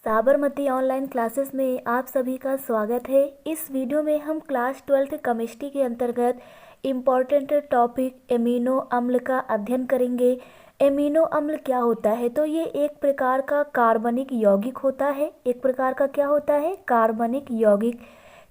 Sabarmati online classes में आप सभी का स्वागत है। इस वीडियो में हम क्लास 12th केमिस्ट्री के अंतर्गत इम्पॉर्टेंट टॉपिक एमिनो अम्ल का अध्ययन करेंगे। एमिनो अम्ल क्या होता है? तो ये एक प्रकार का कार्बनिक यौगिक होता है। एक प्रकार का क्या होता है? कार्बनिक यौगिक।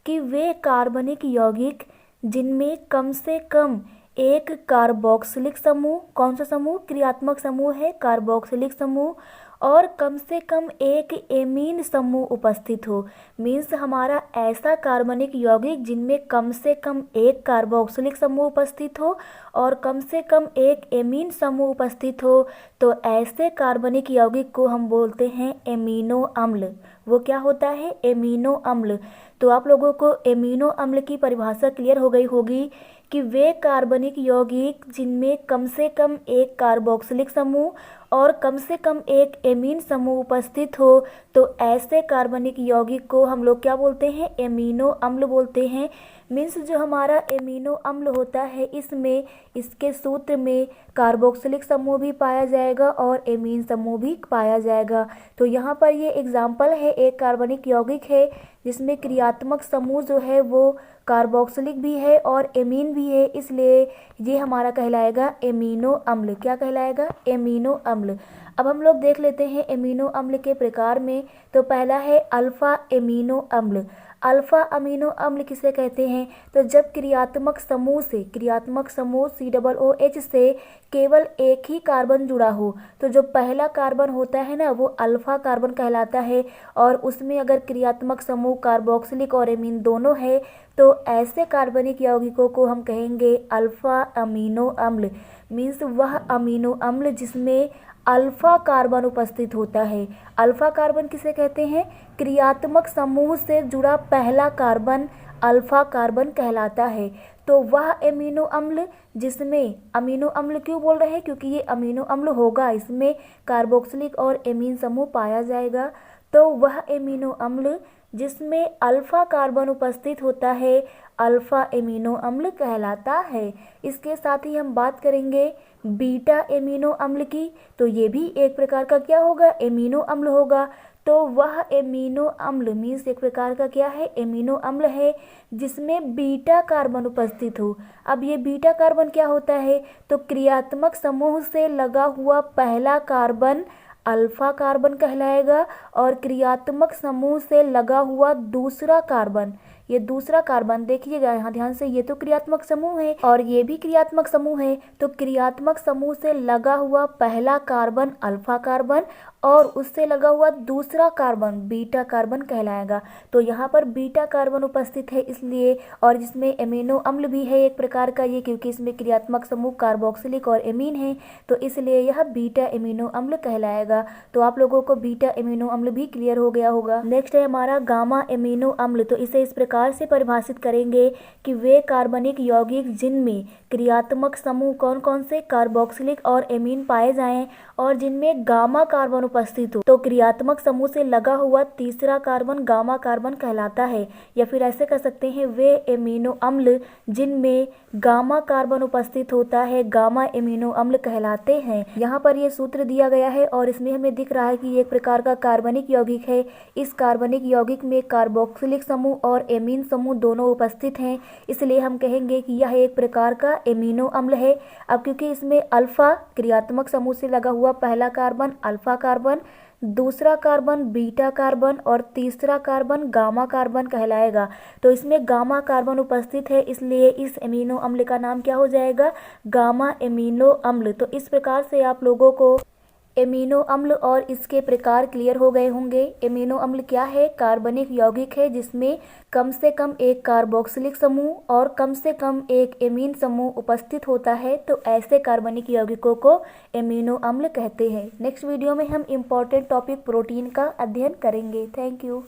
कि वे कार्बनिक यौगिक जिनमें कम से कम एक कार्बोक्सिलिक समूह, कौन सा समूह? क्रियात्मक समूह है कार्बोक्सिलिक समूह, और कम से कम एक एमीन समूह उपस्थित हो। मीन्स हमारा ऐसा कार्बनिक यौगिक जिनमें कम से कम एक कार्बोक्सिलिक समूह उपस्थित हो और कम से कम एक एमीन समूह उपस्थित हो, तो ऐसे कार्बनिक यौगिक को हम बोलते हैं एमिनो अम्ल। वो क्या होता है? एमिनो अम्ल। तो आप लोगों को एमिनो अम्ल की परिभाषा क्लियर हो गई होगी कि वे कार्बनिक यौगिक जिनमें कम से कम एक कार्बोक्सिलिक समूह और कम से कम एक एमीन समूह उपस्थित हो, तो ऐसे कार्बनिक यौगिक को हम लोग क्या बोलते हैं? एमिनो अम्ल बोलते हैं। मीन्स जो हमारा एमिनो अम्ल होता है इसमें, इसके सूत्र में कार्बोक्सिलिक समूह भी पाया जाएगा और एमीन समूह भी पाया जाएगा। तो यहाँ पर ये एग्जाम्पल है, एक कार्बनिक यौगिक है जिसमें क्रियात्मक समूह जो है वो कार्बोक्सिलिक भी है और एमीन भी है, इसलिए ये हमारा कहलाएगा एमिनो अम्ल। क्या कहलाएगा? एमिनो अम्ल। अब हम लोग देख लेते हैं एमिनो अम्ल के प्रकार में। तो पहला है अल्फा एमिनो अम्ल। अल्फा अमीनो अम्ल किसे कहते हैं? तो जब क्रियात्मक समूह से, क्रियात्मक समूह COOH से केवल एक ही कार्बन जुड़ा हो, तो जो पहला कार्बन होता है ना वो अल्फा कार्बन कहलाता है, और उसमें अगर क्रियात्मक समूह कार्बोक्सिलिक और एमीन दोनों है तो ऐसे कार्बनिक यौगिकों को हम कहेंगे अल्फा अमीनो अम्ल। मीन्स वह अमीनो अम्ल जिसमें अल्फा कार्बन उपस्थित होता है। अल्फा कार्बन किसे कहते हैं? क्रियात्मक समूह से जुड़ा पहला कार्बन अल्फा कार्बन कहलाता है। तो वह एमिनो अम्ल जिसमें, अमीनो अम्ल क्यों बोल रहे हैं? क्योंकि ये अमीनो अम्ल होगा, इसमें कार्बोक्सिलिक और एमीन समूह पाया जाएगा। तो वह एमिनो अम्ल जिसमें अल्फा कार्बन उपस्थित होता है अल्फा एमिनो अम्ल कहलाता है। इसके साथ ही हम बात करेंगे बीटा एमिनो अम्ल की। तो ये भी एक प्रकार का क्या होगा? एमिनो अम्ल होगा। तो वह एमिनो अम्ल मीन्स एक प्रकार का क्या है? एमिनो अम्ल है जिसमें बीटा कार्बन उपस्थित हो। अब ये बीटा कार्बन क्या होता है? तो क्रियात्मक समूह से लगा हुआ पहला कार्बन अल्फा कार्बन कहलाएगा, और क्रियात्मक समूह से लगा हुआ दूसरा कार्बन, ये दूसरा कार्बन देखिएगा यहाँ ध्यान से, ये तो क्रियात्मक समूह है और ये भी क्रियात्मक समूह है, तो क्रियात्मक समूह से लगा हुआ पहला कार्बन अल्फा कार्बन और उससे लगा हुआ दूसरा कार्बन बीटा कार्बन कहलाएगा। तो यहाँ पर बीटा कार्बन उपस्थित है इसलिए, और जिसमें एमिनो अम्ल भी है एक प्रकार का ये, क्योंकि इसमें क्रियात्मक समूह कार्बोक्सिलिक और एमीन है, तो इसलिए यह बीटा एमिनो अम्ल कहलाएगा। तो आप लोगों को बीटा एमिनो अम्ल भी क्लियर हो गया होगा। नेक्स्ट है हमारा गामा एमिनो अम्ल। तो इसे इस प्रकार से परिभाषित करेंगे कि वे कार्बनिक यौगिक जिनमें क्रियात्मक समूह कौन कौन से कार्बोक्सिलिक और एमीन पाए जाएं और जिनमें गामा कार्बन उपस्थित हो, तो क्रियात्मक समूह से लगा हुआ तीसरा कार्बन गामा कार्बन कहलाता है। या फिर ऐसे कह सकते हैं वे एमिनो अम्ल जिनमें गामा कार्बन उपस्थित होता है गामा एमिनो अम्ल कहलाते हैं। यहाँ पर ये सूत्र दिया गया है और इसमें हमें दिख रहा है कि ये एक प्रकार का कार्बनिक यौगिक है। इस कार्बनिक यौगिक में कार्बोक्सिलिक समूह और एमीन समूह दोनों उपस्थित हैं, इसलिए हम कहेंगे कि यह एक प्रकार का एमिनो अम्ल है। अब क्योंकि इसमें अल्फा क्रियात्मक समूह से लगा हुआ पहला कार्बन अल्फा कार्बन, दूसरा कार्बन बीटा कार्बन और तीसरा कार्बन गामा कार्बन कहलाएगा, तो इसमें गामा कार्बन उपस्थित है, इसलिए इस एमिनो अम्ल का नाम क्या हो जाएगा? गामा एमिनो अम्ल। तो इस प्रकार से आप लोगों को एमिनो अम्ल और इसके प्रकार क्लियर हो गए होंगे। एमिनो अम्ल क्या है? कार्बनिक यौगिक है जिसमें कम से कम एक कार्बोक्सिलिक समूह और कम से कम एक एमीन समूह उपस्थित होता है, तो ऐसे कार्बनिक यौगिकों को एमिनो अम्ल कहते हैं। नेक्स्ट वीडियो में हम इम्पॉर्टेंट टॉपिक प्रोटीन का अध्ययन करेंगे। Thank you.